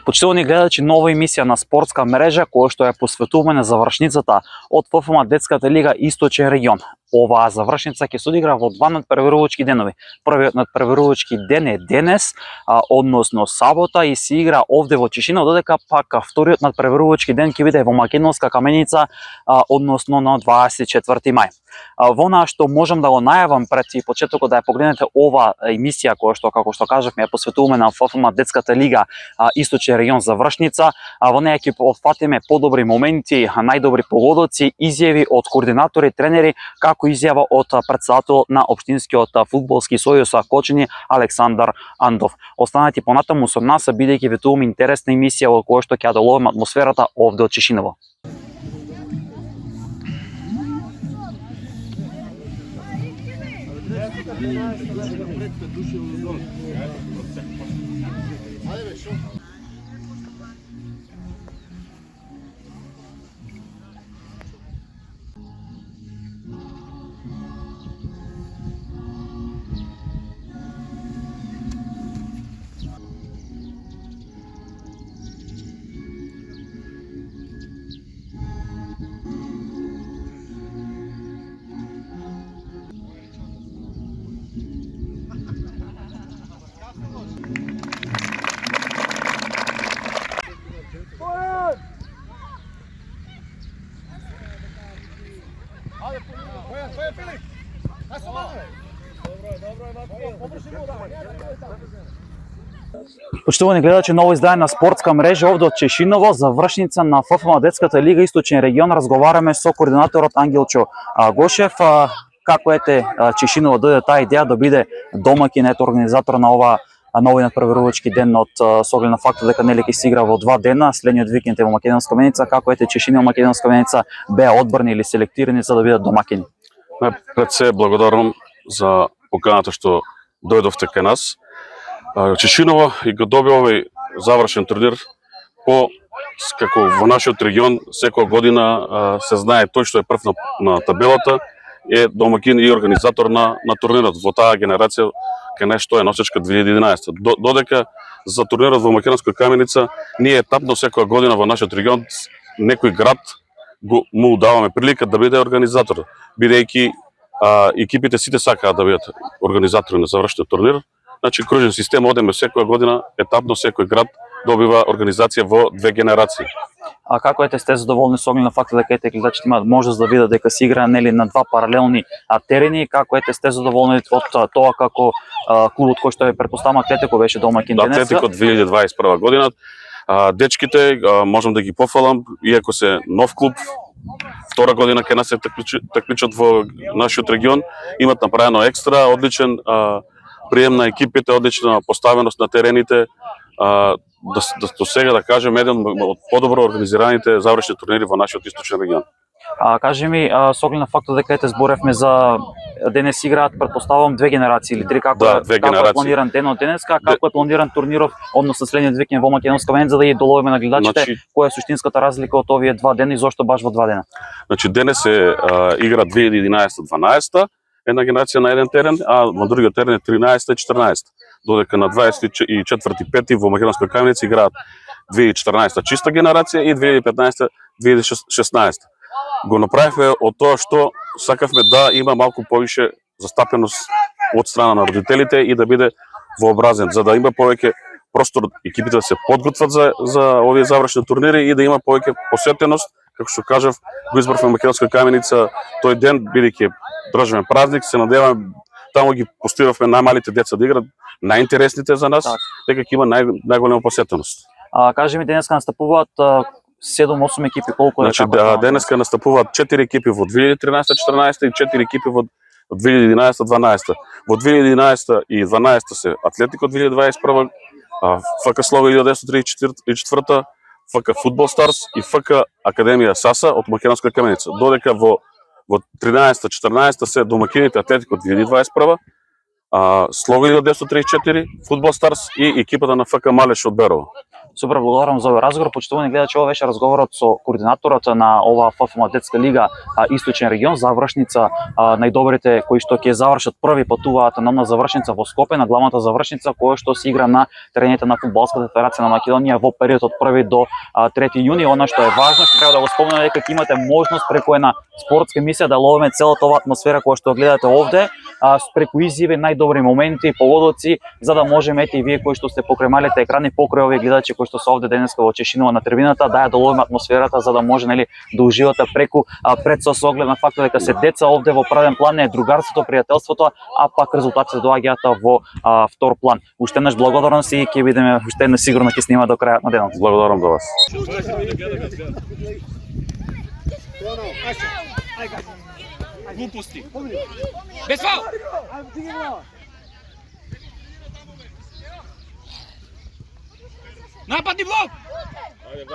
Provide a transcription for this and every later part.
Почитувани гледачи, нова емисија на спортска мрежа која што ја посветуваме на завршницата од ФФМ детската лига Источен регион. Оваа завршница ќе се одигра во два надпреварувачки денови. Првиот надпреварувачки ден е денес, односно сабота, и се игра овде во Чешина, додека пак вториот надпреварувачки ден ќе биде во Македонска Каменица, односно на 24 мај. Во она што можам да го најавам пред и почетокот да ја погледнете ова емисија која што, како што кажавме, ја посветуваме на ФФМ детската лига Источен регион завршница. Во неја ќе отфатиме подобри моменти, најдобри погодоци, изјави од координатори, тренери, како изјава од претседател на Општинскиот фудбалски сојуз Кочани Александар Андов. Останете понатаму со нас, бидејќи ветуваме интересна емисија во која што ќе ја доловиме атмосферата овде од Чешиново. Почитувани гледачи, ново издание на спортска мрежа овде од Чешиново, завршница на ФФМ детската лига Источен регион. Разговараме со координаторот Ангелчо Гошев. Како ете Чешиново дојде таа идеја да биде домаќин, ето организатор на ова нови надпреварувачки ден од со оглед на фактот дека нели ќе се игра во два дена, следниот викенд е во Македонска Каменица. Како ете Чешиново и Македонска Каменица беа одбрани или селектирани за да бидат домаќини? Пред се благодарам за поканата што дојдовте кај нас. Чешиново и го доби овој завршен турнир како во нашиот регион секоја година се знае тој што е прв на табелата е домаќин и организатор на турнирот. Во таа генерација кај нас што е носечка 2011. Додека за турнирот во Македонска Каменица ние етапно секоја година во нашиот регион некој град му даваме прилика да биде организатор, бидејќи екипите сите сакаат да бидат организатори на завршниот турнир. Значи кружен систем одеме секоја година, етапно секој град добива организација во две генерации. А како ете сте задоволни со оглед на фактот дека ете гледачите имаат можност да видат дека се игра нели на два паралелни терени? Како ете сте задоволни од тоа како клубот кој што е претпоставам Атлетико беше домаќин денес? Атлетико 2021 година. Дечките можам да ги пофалам, иако се нов клуб, втора година кај нас се такмичат во нашиот регион, имат направено екстра, одличен прием на екипите, одлична поставеност на терените. До сега да кажем еден од подобро организираните завршни турнири во нашиот Источен регион. Кажи ми, со оглед на фактот дека ете зборевме за денес играат, претпоставувам две генерации или три, како е планиран денот денеска, како е планиран турниров, односно следниот викенд во Македонска Каменица, за да ги доловиме на гледачите, која е суштинската разлика од овие два дена и зошто баш во два дена? Значи денес се игра 2011-12 една генерација на еден терен, а во другиот терен е 13-14. Додека на 24-5 во Македонска Каменица играат 2014 чиста генерација и 2015-2016. Го направивме од тоа што сакавме да има малку повише застапеност од страна на родителите и да биде вообразен, за да има повеќе простор екипите да се подготват за овие завршни турнири и да има повеќе посетеност. Како што кажав, го избравме Македонска Каменица тој ден, бидејќи државен празник, се надеваме таму ги постиравме најмалите деца да играат, најинтересните за нас, дека ќе има најголема посетеност. Кажи ми, денеска настапуваат 7-8 екипи, колку е? Значи, денеска настапуваат 4 екипи во 2013-14 и 4 екипи во 2011-12. Во 2011 и 12 се Атлетико 2021, ФК Слово 1934, ФК Фудбал Старс и ФК Академија Саса од Македонска Каменица. Додека во 13-14 се домаќините Атлетико 2021, Слово 1934, Фудбал Старс и екипата на ФК Малеш од Берово. Супер благодарам за овој разговор. Почитувани гледачи, ова беше разговорот со координаторот на оваа ФФМ детска лига Источен регион, завршница најдобрите кои што ќе завршат први патуваат на завршница во Скопје, на главната завршница која што се игра на терените на Фудбалската федерација на Македонија во период од 1 до 3 јуни. Она што е важно, што треба да го спомнеме, дека ќе имате можност преку една спортска емисија да ловиме целата оваа атмосфера која што гледате овде, преку изјави, најдобри моменти, погодоци, за да можеме и вие кои што сте покрај малите екрани, покрај овие гледачи кои што се овде денеска во Чешинова на трибината, да ја доловиме атмосферата за да може да уживате преку пред со оглед на фактот дека се деца овде во преден план е другарството, пријателството, а пак резултатите доаѓаат во втор план. Уште еднаш благодарност и ќе видиме уште една сигурно ќе снима до крајот на денот. Благодарам до вас. Глупости. Без фал! Нападни блок! Ajde,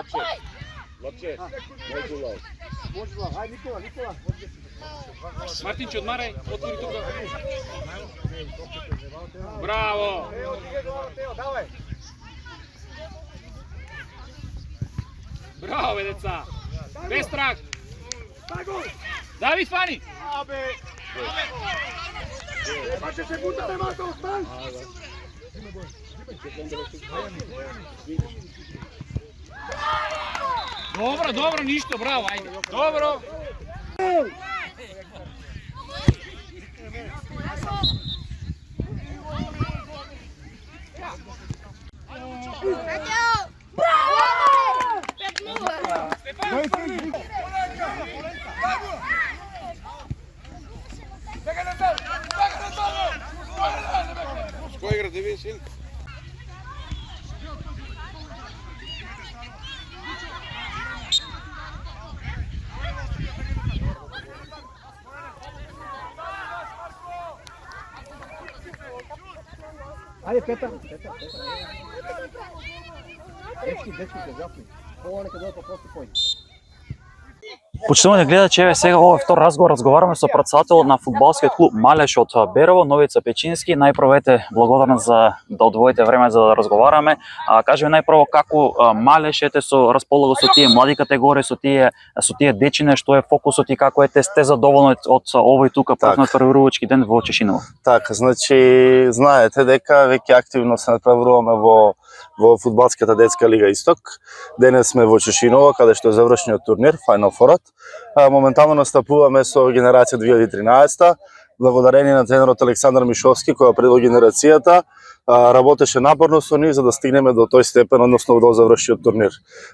Lapče, najdu lav. Može lav, ajde Nikola. Мартинче, одмарај, отвори тука. Браво! Браво, бе, деца! Без страх! Давид, фани! Добро, ништо, браво, ајде. Добро. Ko igra, ti vidiš ili? Ajde, Petar. Dečki, zapni. Ovo neka dođe pa prosto pođe. Почитувани гледачи, еве сега во втор разговор разговараме со пратсателот на фудбалскиот клуб Малеш од Берово, Новица Печински. Најпрво благодарност за да одвоите време за да разговараме. Кажеме најпрво како Малеш со располага со тие млади категории, со тие дечине, што е фокусот и како сте задоволни од овој тука надпреварувачки ден во Чешиново. Така, значи знаете дека веќе активно се надпреваруваме во фудбалската детска лига Исток. Денес сме во Чешиново, каде што е завршниот турнир, Final Four. Моментално настапуваме со генерација 2013. Благодарение на тренерот Александар Мишовски, која пред генерацијата работеше напорно со нив за да стигнеме до тој степен, односно до завршниот турнир.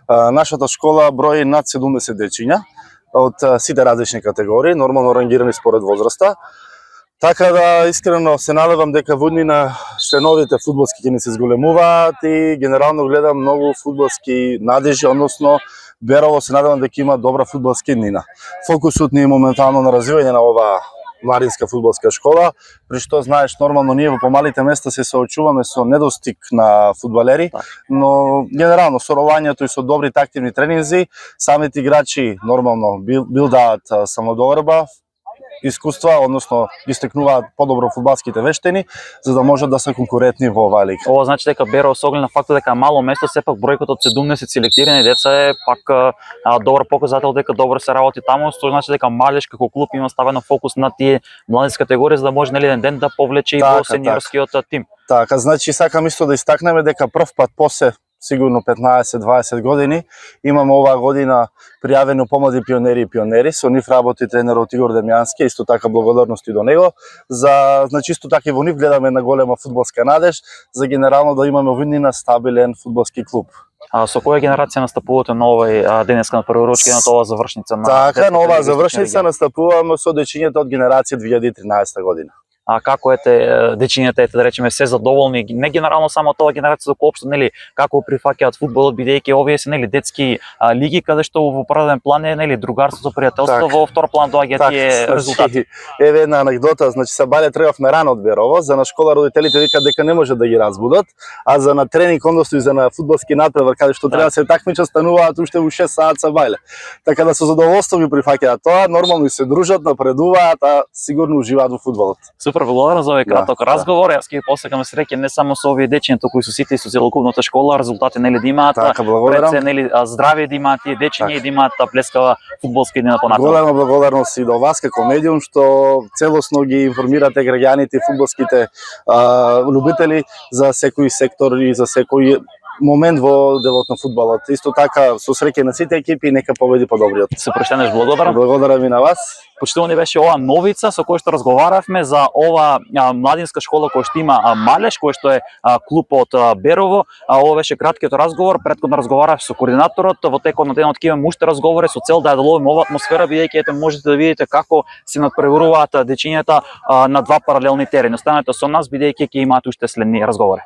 Нашата школа брои над 70 дечиња од сите различни категории, нормално рангирани според возраста. Така да искрено се надевам дека во иднина сеновите фудбалски ќе ни се зголемуваат и генерално гледам многу фудбалски надежи, односно Берово се надевам дека има добра фудбалска иднина. Фокусот ни е моментално на развивање на оваа младинска фудбалска школа, при што знаеш нормално ние во помалите места се соочуваме со недостиг на фудбалери, но генерално со ролањето и со добри активни тренинзи, самите играчи нормално билдаат самодоверба, искуства, односно ги стекнуваат подобро фудбалските вештини, за да можат да се конкурентни во оваа лига. Ова значи дека Берово со оглед на фактот дека мало место, сепак бројката од 17 селектирани деца е пак добар показател дека добро се работи таму, што значи дека Малеш како клуб има ставено фокус на тие младински категории за да може еден ден да повлече и во сениорскиот тим. Така, значи сакам исто да истакнеме дека прв пат после сигурно 15-20 години имаме оваа година пријавени помлади пионери и пионери, со нив работи тренерот Игор Демјански, исто така благодарности до него. Значи исто така и во нив гледаме една голема фудбалска надеж за генерално да имаме во иднина стабилен фудбалски клуб. Со која генерација настапувате на овој денеска на прворучки на оваа завршница на Така, на оваа завршница настапуваме со дечињата од генерација 2013 година. Како дечињата да речеме се задоволни, не генерално само тоа генерација, туку општо како прифаќаат фудбалот, бидејќи овие се детски лиги каде што во првен план е другарството, пријателство, во втор план доаѓаат тие резултати. Еве една анегдота, значи Сабале требавме рано од Берово, за на школа родителите викаат дека не може да ги разбудат, а за на тренинг, односно и за на фудбалски надпревар каде што треба да се такмичат, стануваат уште во 6 саат Сабале. Така да со задоволство ги прифаќаат тоа, нормално и се дружат, напредуваат, а сигурно уживаат во фудбалот. Супер, благодарам за овој краток Да, разговор. Јас ќе посекам среќа не само со овие дечиња, туку и со сите и со целокупната школа, резултати нели да имаат. Така, благодарам. Пред се нели здравје да имаат тие дечиња и да имаат блескава фудбалска иднина понатаму. Голема благодарност и до вас како медиум што целосно ги информирате граѓаните и фудбалските љубители за секој сектор и за секој момент во делот на фудбалот. Исто така со среќа на сите екипи, нека победи подобриот. Се прештенеш, благодарам. Благодарам и на вас. Почитувани беше ова новица со која што разговаравме за ова младинска школа која што има Малеш, која што е клуб од Берово. Ова беше краткиот разговор. Претходно разговарав со координаторот. Во текот на денот ќе имаме уште разговори со цел да ја деловиме ова атмосфера, бидејќи ете можете да видите како се надпреваруваат дечињата на два паралелни терени. Останете со нас бидејќи ќе имаат уште следни разговори.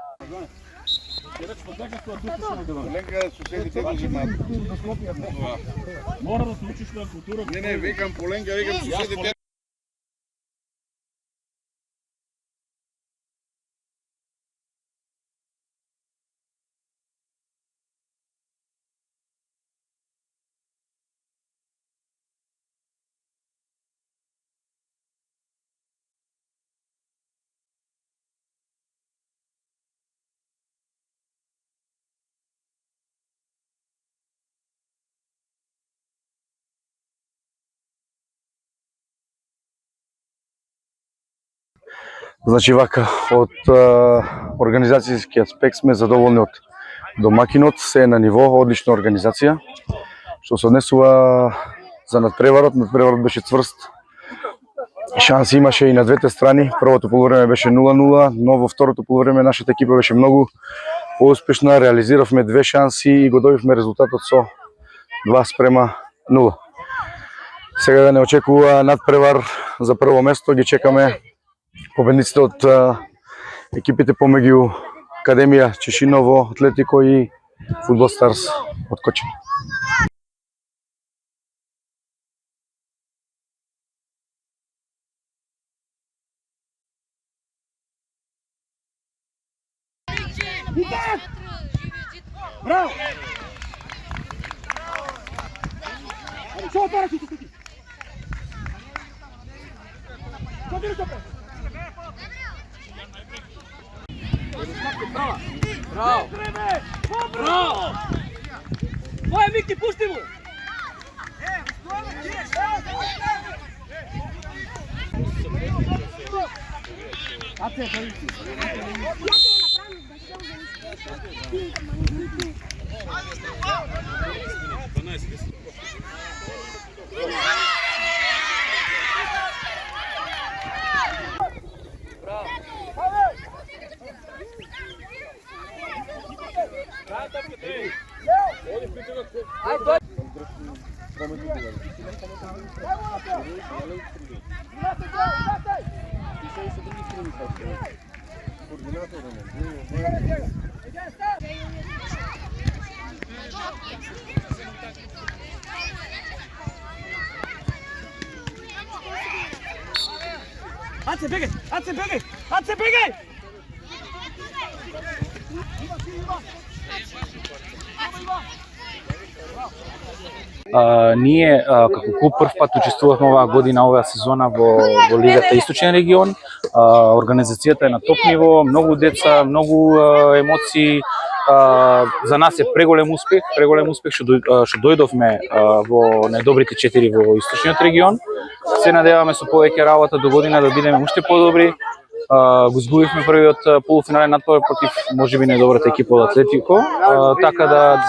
Мора да се учиш на култура. Не, викам Поленка, викам суседите. Значи вака, од организацијски аспект сме задоволни од домакинот, се е на ниво, одлична организација. Што се однесува за надпреварот, надпреварот беше цврст. Шанси имаше и на двете страни. Првото полувреме беше 0-0, но во второто полувреме нашата екипа беше многу поуспешна. Реализиравме две шанси и го добивме резултатот со 2:0. Сега да не очекува надпревар за прво место, ги чекаме победниците од екипите помеѓу Академија Чешиново, Атлетико и Фудбал Старс од Кочани. Браво! Що отваряш ти? Браво! Браво! Твоя Мики, пусти му! Аце, бегай! Аце, бегай! Аце, бегай! Ние како клуб прв пат учествувавме оваа година, оваа сезона во Лигата Источен регион. Организацијата е на топ ниво, многу деца, многу емоции. За нас е преголем успех што дојдовме во најдобрите 4 во Источниот регион. Се надеваме со повеќе работа до година да бидеме уште подобри. Го згубивме првиот полуфинален натпревар против можеби најдобрата екипа од Атлетико, така да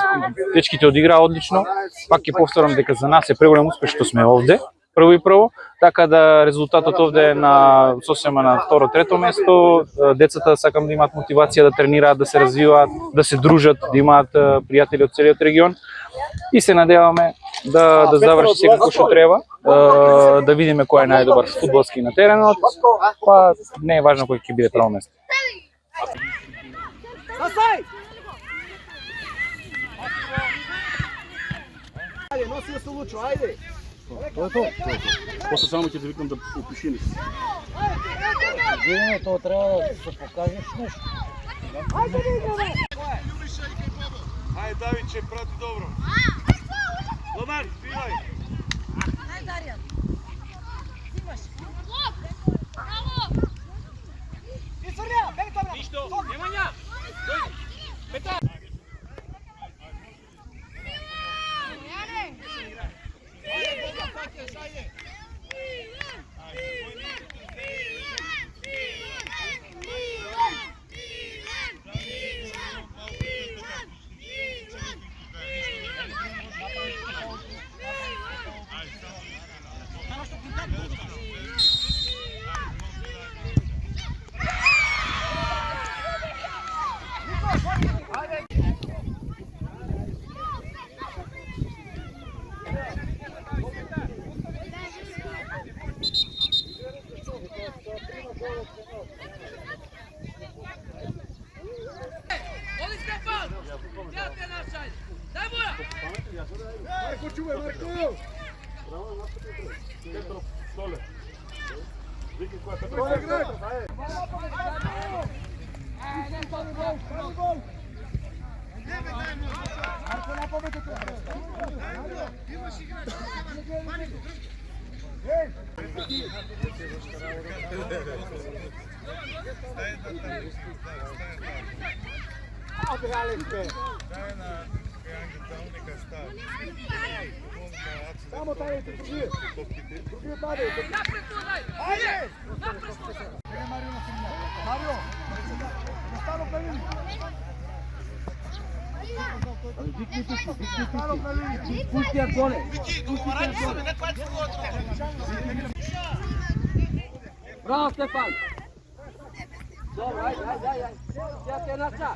дечките одиграа одлично. Пак ќе повторам дека за нас е преголем успех што сме овде, прво, така да резултатот овде е на сосема на второ, трето место. Децата сакам да имаат мотивација да тренираат, да се развиваат, да се дружат, да имаат пријатели од целиот регион. И се надеваме да заврши секако што треба, да видиме кој е најдобар фудбалски на теренот, па не е важно кој ќе биде прво место. Ајде, носи ја со Лучо, ајде! После само ќе те викам да опиши ни. Видиме, тоа треба да се покажеш нешто. Ајде, видиме! Ајде, Давидче, прати добро. Ломар, бивај! Ајде, Даријан. Зимаш. Браво! Samo taj drugi. Drugi padaju. Ajde! Mario! Stalo na liniji. Stalo na liniji. Pusti Antone. Bravo Stefan! Dobro, ajde. Ja te naša.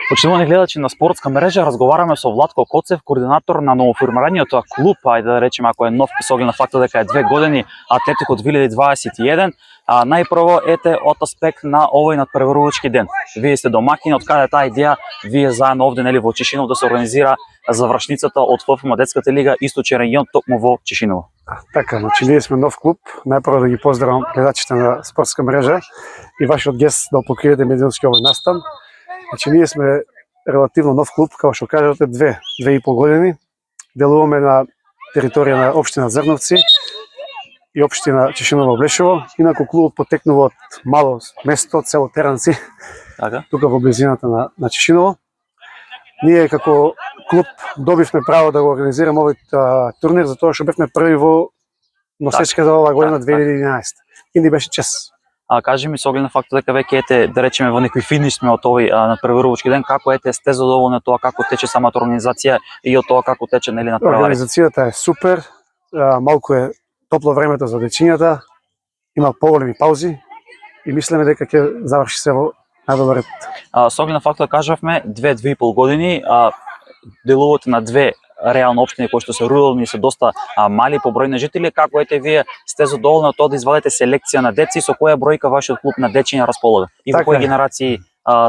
Почитувани гледачи на спортска мрежа, разговараме со Владко Коцев, координатор на новоформираниот клуб, ајде да речеме ако е нов с оглед на фактот дека е 2 години Атлетико 2021. Најпрво ете од аспект на овој надпреварувачки ден. Вие сте домакини, од каде таа идеја, вие заедно овде нели во Чешиново да се организира завршницата од ФФМ детската лига Источен регион токму во Чешиново. Така, значи ние сме нов клуб. Најпрво да ги поздравам гледачите на спортска мрежа и вашиот гест да покриете медиумски овој настан. Значи ние сме релативно нов клуб, како што кажете, 2,5 години. Делуваме на територија на општина Зрновци и општина Чешиново Блешево. Инаку клубот потекнува од мало место, село Теранци, Така? тука во близината на Чешиново. Ние како клуб добивме право да го организираме овој турнир затоа што бевме први во носечка за оваа година 2011. И ни беше чест. Кажи ми со оглед на фактот дека веќе ете да речеме во некој финиш сме од овој надпреварувачки ден, како ете сте задоволни од тоа како тече самата организација и од тоа како тече нели надпреварите? Организацијата е супер, малку е топло времето за дечињата, има поголеми паузи и мислиме дека ќе заврши се во најдобар ред. Со оглед на фактот кажавме 2,5 години, делувате на две реално општини кои што се рурални и се доста мали по број на жители, како ете вие сте задоволни од тоа да извадите селекција на деци, со која бројка вашиот клуб на дечиња располага и во Така кои е. генерации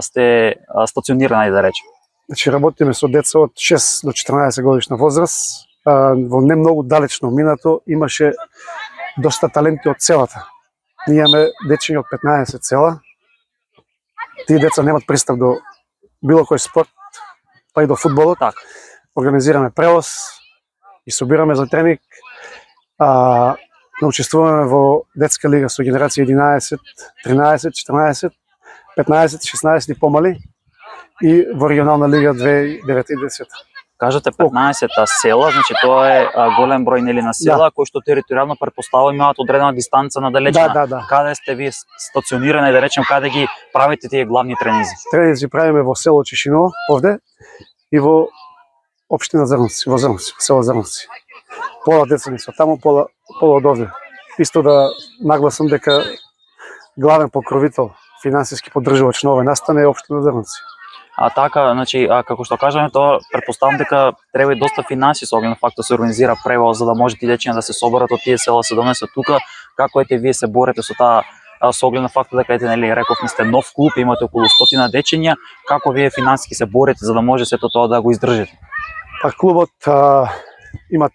сте стационирани да речем? Значи работиме со деца од 6 до 14 годишна возраст. Во не многу далечно минато имаше доста таленти од селата. Ние имаме дечиња од 15 села. Тие деца немат пристап до било кој спорт, па и до фудбалот. Така. Организираме превоз и собираме за тренинг. Учествуваме во детска лига со генерација 11, 13, 14, 15, 16 и помали и во регионална лига 2009 и 10. Кажете 15 села, значи тоа е голем број нели на села кои што територијално претпоставувам имаат одредена дистанца на далечина. Да. Каде сте вие стационирани, да речем, каде ги правите тие главни тренинзи? Тренинзи правиме во село Чешиново, овде, и во општина Зрновци, во Зрновци, село Зрновци. Пола деца ни се таму, пола од овде. Исто да нагласам дека главен покровител, финансиски поддржувач на овој настан е општина Зрновци. така, значи, како што кажаме, тоа претпоставам дека треба и доста финанси со оглед на факт да се организира превоз за да може тие дечиња да се соберат од тие села, се донесат тука. Како ете вие се борите со таа со оглед на факт дека ете нели рековме сте нов клуб, имате околу 100 дечиња, како вие финансиски се борите за да може сето тоа да го издржите? Па клубот имат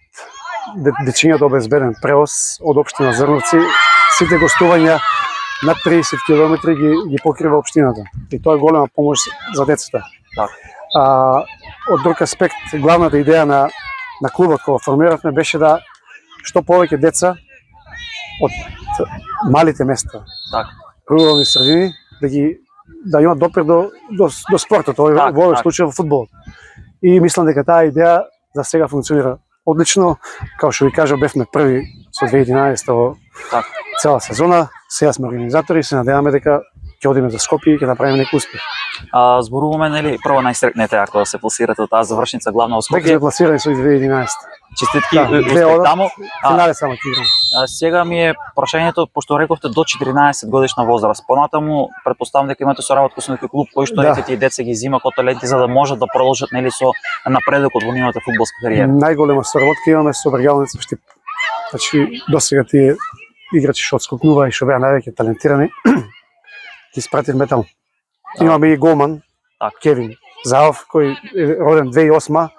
дечињата обезбеден превоз од општина Зрновци. Сите гостувања над 30 км ги покрива општината. И тоа е голема помош за децата. Така. Од друг аспект, главната идеја на клубот кога формиравме беше да што повеќе деца од малите места, Така. рурални средини, да имат допир до спортот, во овој случај во фудбалот. И мислам дека таа идеја за сега функционира одлично. Као што ви кажа, бевме први со 2011 во цела сезона. Сега сме организатори и се надеваме дека ќе одиме за Скопје и ќе направиме некој успех. Зборуваме нели прво најсрекнете ако да се пласирате од таа завршница главна во Веќе сме Скопје. пласирани со 2011. Честитки, Да, две успех одат. таму. Финале само ќе играме. Сега ми е прашањето, пошто рековте до 14 годишна возраст. Понатаму претпоставам дека имате соработка со некој клуб кој што Да. тие деца ги зима како таленти за да можат да продолжат нели со напредокот во нивната фудбалска кариера. Најголема соработка имаме со Бргалница Штип. Значи, досега тие играчи што отскокнува и што беа највеќе талентирани, ги спративме таму. Имаме и голман, Така. Кевин Заов, кој е роден 2008,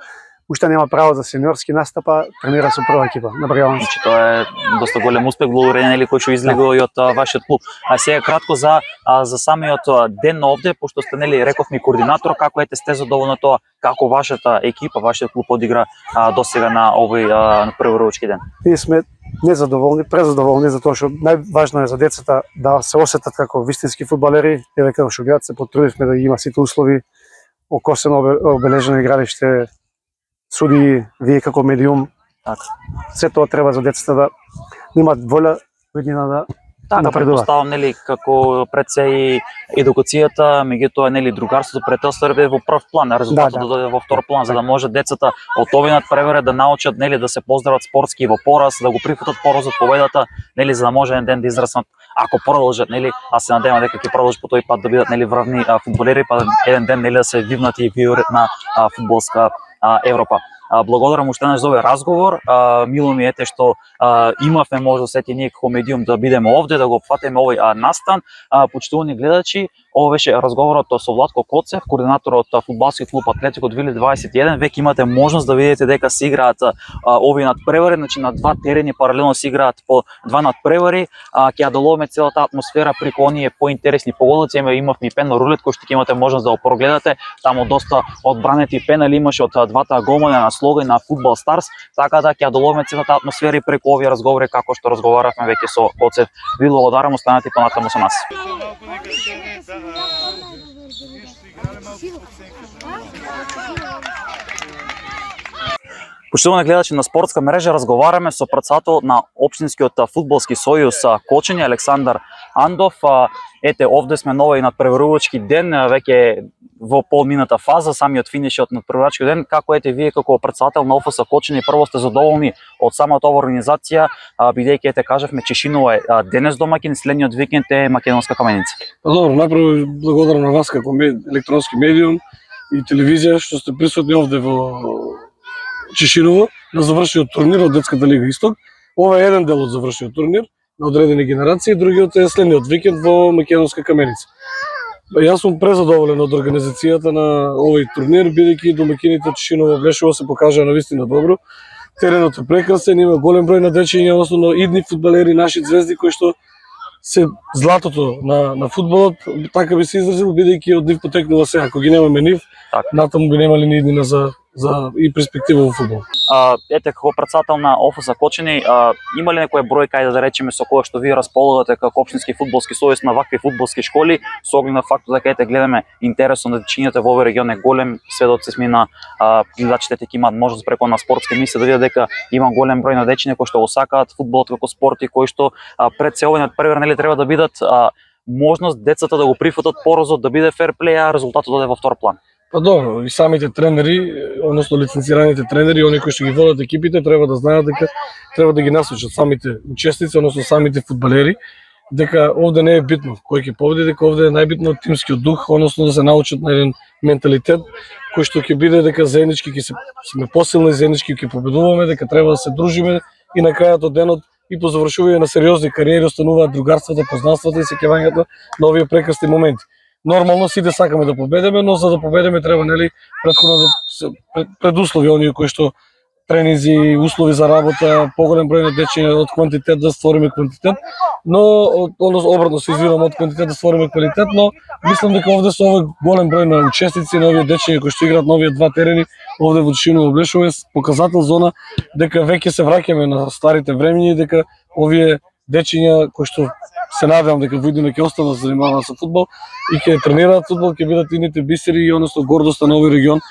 уште нема право за сениорски настапа, тренира со прва екипа на Бргалница. Значи тоа е доста голем успех благодарение нели кој што излегува и од вашиот клуб. А сега кратко за самиот ден овде, пошто сте нели рековме координатор, како ете сте задоволни тоа како вашата екипа, вашиот клуб одигра досега на овој на прворучки ден? Ние сме незадоволни, презадоволни, затоа што најважно е за децата да се осетат како вистински фудбалери. Еве како што гледате, се потрудивме да ги има сите услови, окосено обележено игралиште, суди, вие како медиум. Така. Се тоа треба за децата да имат волја видина да Така, напредуваат. претпоставам нели како пред се и едукацијата, меѓутоа нели другарството, пријателството е во прв план, а резултатот да дојде во втор план за да може децата од овој надпревари да научат нели да се поздрават спортски и во пораз, да го прифатат поразот, победата, нели за да може еден ден да израснат ако продолжат нели, а се надевам дека ќе продолжат по тој пат да бидат нели вравни фудбалери, па еден ден нели да се вивнат и виорет на фудбалска Европа. Благодарам уште еднаш за овој разговор. Мило ми ете што имавме можност сети ние како медиум да бидеме овде, да го опфатиме овој настан. Почитувани гледачи, ово беше разговорот со Владко Коцев, координатор од фудбалски клуб Атлетико 2021. Веќе имате можност да видите дека се играат овие надпревари, значи на два терени паралелно се играат по два надпревари. Ќе ја доловиме целата атмосфера преку оние поинтересни погодици. Имавме и пенал рулет кој што ќе имате можност да го прогледате. Таму доста одбранети пенали имаше од двата голмани на слога и на Фудбал Старс, така да ќе ја доловиме целата атмосфера и преку овие разговори како што разговаравме веќе со Коцев. Ви благодарам, останете понатаму со нас. Почитувани гледачи на спортска мрежа, разговараме со пратсател на Општинскиот фудбалски сојуз Кочани, Александар Андов. Ете, овде сме на овој надпреварувачки ден, веќе во полмината фаза, самиот финишот на надпреварувачки ден. Како ете вие како пратсател на ОФС Кочани, прво сте задоволни од самата ова организација, бидејќи ете кажавме Чешинова е денес домаќин, следниот викенд е Македонска Каменица. Добро, најпрво благодарам на вас како електронски медиум и телевизија што сте присутни овде во Чешиново на завршиот турнир од Детската лига Исток. Ова е еден дел од завршиот турнир на одредени генерации, другиот е следниот викенд во Македонска Каменица. Јас сум презадоволен од организацијата на овој турнир, бидејќи домаќините Чешиново Блешево се покажаа навистина добро. Теренот е прекрасен, има голем број на дечиња, основно идни фудбалери, наши звезди кои што се златото на фудбалот, така би се изразил, бидејќи од нив потекнува се, ако ги немаме нив, натаму би немали ни иднина за и перспектива во фудбал. Ете, како пратсател на ОФС Кочани, има ли некоја бројка, ајде да речеме, со која што вие располагате како Општински фудбалски сојуз на вакви фудбалски школи, со оглед на фактот дека ете гледаме интересот на дечињата во овој регион е голем, сведоци сме на гледачите ќе имаат можност преку на спортска емисија да видат дека има голем број на дечиња кои што го сакаат фудбалот како спорт и кои што пред се овој надпревар нели треба да бидат можност децата да го прифатат поразот, да биде фер плей, а резултатот да оде во втор план. Па добро, и самите тренери, односно лиценцираните тренери, оние кои што ги водат екипите, треба да знаат дека треба да ги насочат самите учесници, односно самите фудбалери, дека овде не е битно кој ќе победи, дека овде е најбитно тимскиот дух, односно да се научат на еден менталитет кој што ќе биде дека заеднички ќе сме посилни, заеднички ќе победуваме, дека треба да се дружиме и на крајот од денот и по завршување на сериозни кариери остануваат другарствата, познанствата и сеќавањето на овие прекрасни моменти. Нормално сите сакаме да победиме, но за да победиме треба нели претходно да се предуслови оние кои што тренинзи, услови за работа, поголем број на дечиња од квантитет да створиме квантитет, но обратно се извинувам од квантитет да створиме квалитет, но мислам дека овде со овој голем број на учесници на овие дечиња кои што играат на овие два терени, овде во Тишиново Блешово е показател зона дека веќе се враќаме на старите времиња и дека овие дечиња кои што се надевам дека во иднина ќе останат да се занимаваат со фудбал и ќе тренираат фудбал, ќе бидат идните бисери и односно гордоста на овој регион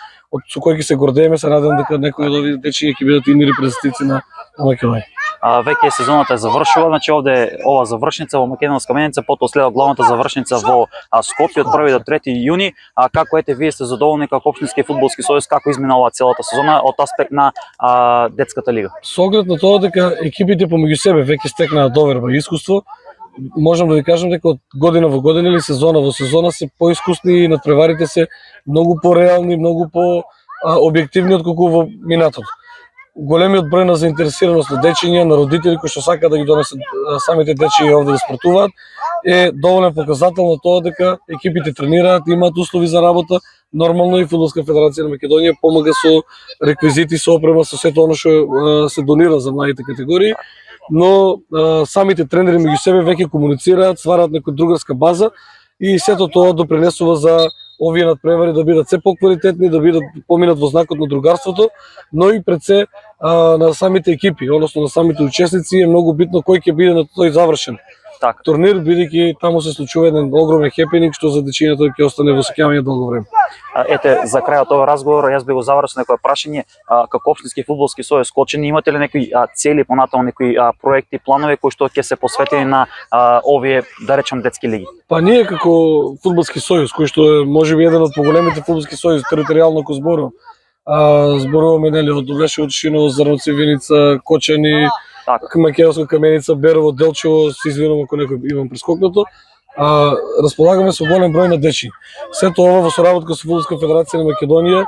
со кој ќе се гордееме, се надевам дека некои од овие дечиња ќе бидат идни репрезентативци на Македонија. Веќе сезоната е завршува, значи овде ова завршница во Македонска Каменица, потоа следва главната завршница во Скопје од 1 до 3 јуни. Како ете вие сте задоволни како општински фудбалски сојуз, како измина оваа целата сезона од аспект на детската лига? Со оглед на тоа дека екипите помеѓу себе веќе стекнаа доверба и искуство, можам да ви кажам дека од година во година или сезона во сезона се поискусни и надпреварите се многу пореални, многу по објективни отколку во минатото. Големиот број на заинтересираност на дечиња, на родители кои што сакаат да ги донесат самите дечиња овде да спортуваат е доволен показател на тоа дека екипите тренираат, имаат услови за работа. Нормално и Фудбалска федерација на Македонија помага со реквизити, со опрема, со сето оно што се донира за младите категории, но самите тренери меѓу себе веќе комуницираат, ствараат некоја другарска база и сето тоа допринесува за овие надпревари да бидат се поквалитетни, да бидат поминат во знакот на другарството, но и пред се на самите екипи, односно на самите учесници е многу битно кој ќе биде на тој завршен турнир, бидејќи таму се случува еден огромен хепенинг што за дечињата ќе остане во сеќавање долго време. Ете, за крајот овој разговор, јас би го завршил со некое прашање, како општински фудбалски сојуз Кочани, имате ли некои цели понатаму, некои проекти, планови кои што ќе се посветени на овие, да речем, детски лиги? Па ние како фудбалски сојуз, кој што е можеби еден од поголемите фудбалски сојузи територијално кој зборуваме нели од Блешево, Тишиново, Зрновци, Виница, Кочани, Македонска Каменица, Берово, Делчево, се извинувам ако некој имам прескокнато. Располагаме со голем број на дечи. Сето ова во соработка со Фудбалска федерација на Македонија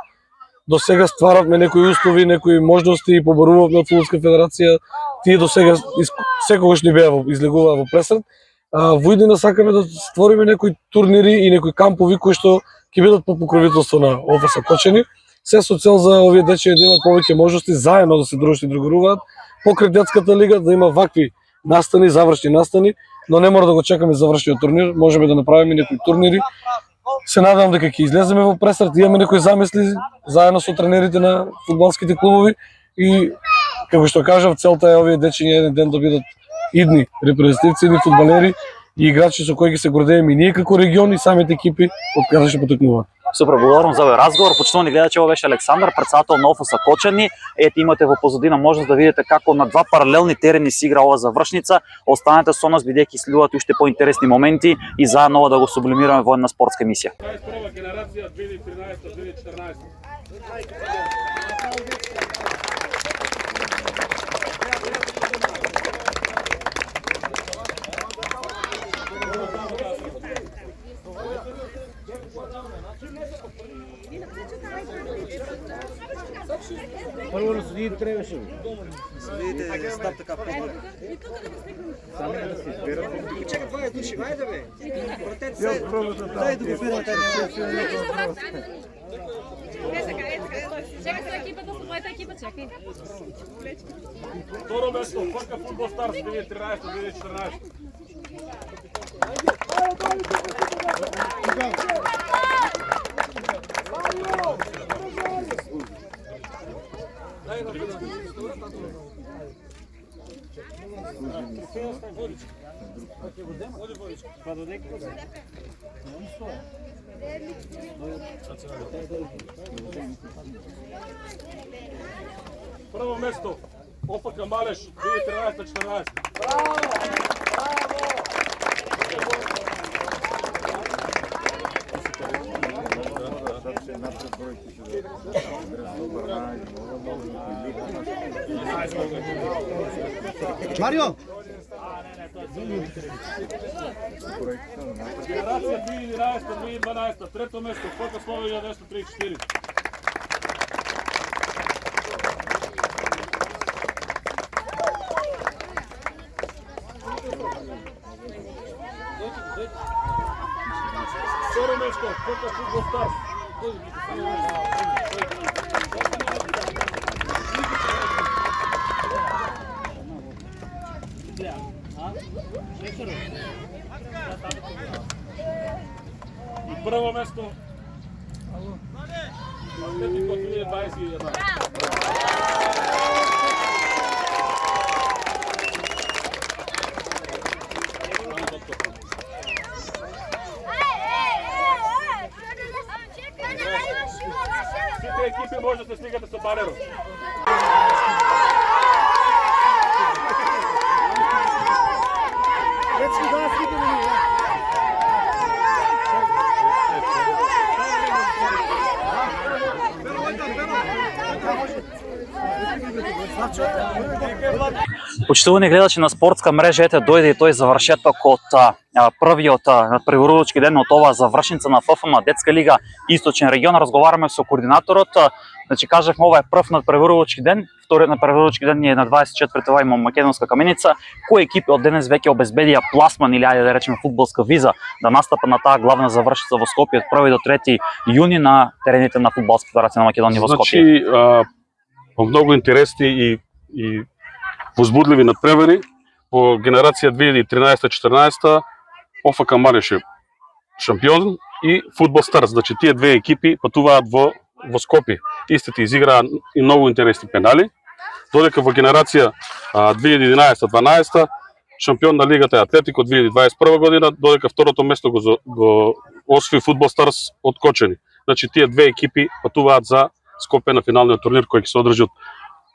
до сега стваравме некои услови, некои можности и побарувавме од Фудбалска федерација. Тие до сега секогаш ни беа излегуваа во пресред. Во иднина сакаме да створиме некои турнири и некои кампови кои што ќе бидат под покровителство на ОФС Кочани. Се со цел за овие дечиња да имаат повеќе можности заедно да се дружат и другаруваат покрај детската лига, да има вакви настани, завршни настани, но не мора да го чекаме завршниот турнир, можеме да направиме некои турнири. Се надевам дека ќе излеземе во пресред, имаме некои замисли заедно со тренерите на фудбалските клубови и како што кажав, целта е овие дечиња еден ден да бидат идни репрезентативци, идни фудбалери и играчи со кои ќе се гордееме и ние како регион и самите екипи од каде ќе потекнуваат. Супер, благодарам за овој разговор. Почитувани гледачи, ова беше Александар, председател на ОФС Кочани. Ете, имате во позадина можност да видите како на два паралелни терени се игра ова завршница. Останете со нас, бидејќи следуваат уште поинтересни моменти и заедно да го сублимираме во една спортска емисија. 21 генерација 2013-2014. Първо на съдиите трябваше. Съдиите стап така по-добре. Сами да се изберат. Чакай, това е души, айде бе. Братете се. Дай да го фирмата. Чакай се екипата, с твоята екипа, чакай. Второ место, ФК Фудбал Старс 2013-2014. Прво место, ОФК Малеш 2013-2014. Марио! Генерација 2011-2012, трето место, ФК Словенија 234. Второ место, ФК Фудбал Старс. И прво место Атлетико 2021. Сите екипи можете да стигате со бареро. Почитувани гледачи на спортска мрежа, ете дојде и тој завршеток од првиот надпреварувачки ден од оваа завршница на ФФМ детска лига Источен регион. Разговараме со координаторот. Значи кажавме ова е прв надпреварувачки ден, вториот надпреварувачки ден е на 24 ова има Македонска Каменица. Кои екипи од денес веќе обезбедија пласман или ајде да речеме фудбалска виза да настапат на таа главна завршница во Скопје од 1 до 3 јуни на терените на Фудбалска федерација на Македонија во Скопје. Значи, по многу интересни и возбудливи надпревари по генерација 2013-14 ОФК Мареше шампион и Фудбал Старс. Значи тие две екипи патуваат во Скопје. Истите изиграа и многу интересни пенали. Додека во генерација 2011-12 шампион на лигата е Атлетико 2021 година, додека второто место го освои Фудбал Старс од Кочани. Значи тие две екипи патуваат за Скопје на финалниот турнир кој ќе се одржи од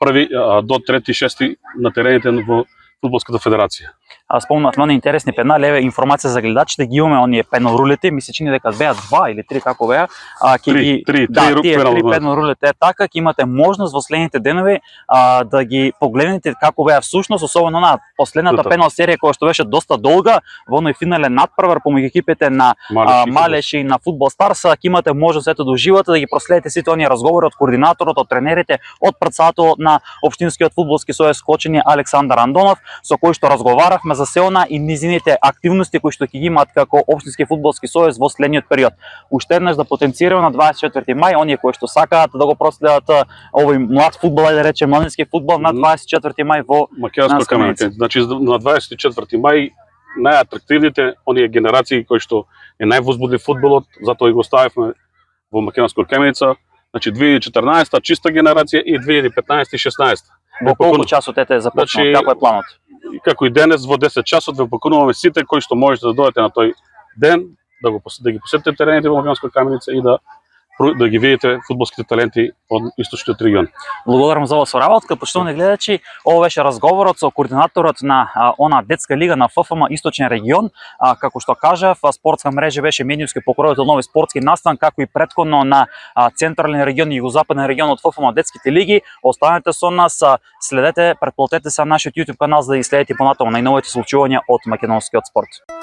1 до 3-6 на терените во Фудбалската федерација. Спомнат многу интересни пенали, еве информација за гледачите, ги имаме оние пенорулите, ми се чини дека беа 2 или 3 како беа, Три тие 3 пенорулите е така, ќе имате можност во следните денови да ги погледнете како беа всушност, особено на последната пенал серија која што беше доста долга, во оној финален надпревар помеѓу екипите на Малеш и на Фудбал Старс, ќе имате можност ето да уживате да ги проследите сите оние разговори од координаторот, од тренерите, од пратсато на Општинскиот фудбалски сојуз Кочани Александар Андонов, со кој што разговаравме за се она и низините активности кои што ќе ги имаат како Општински фудбалски сојуз во следниот период. Уште еднаш да потенцираме на 24 мај оние кои што сакаат да го проследат овој млад фудбал, да речем младински фудбал на 24 мај во Македонска Каменица. Значи на 24 мај најатрактивните оние генерации кои што е највозбудлив фудбалот, затоа и го ставивме во Македонска Каменица. Значи 2014 чиста генерација и 2015 и 16. Во колку часот ете започнува, како е планот? Како и денес во 10 часот ве покануваме сите кои што можете да дојдете на тој ден, да ги посетите терените во Македонска Каменица и да ги видите фудбалските таленти од Источниот регион. Благодарам за оваа соработка, почитувани гледачи. Ова беше разговорот со координаторот на она детска лига на ФФМ Источен регион. Како што кажав, спортска мрежа беше медиумски покровител нови спортски настан, како и претходно на централен регион и југозападен регион од ФФМ детските лиги. Останете со нас, следете, претплатете се на нашиот YouTube канал за да ги следите понатаму најновите случувања од македонскиот спорт.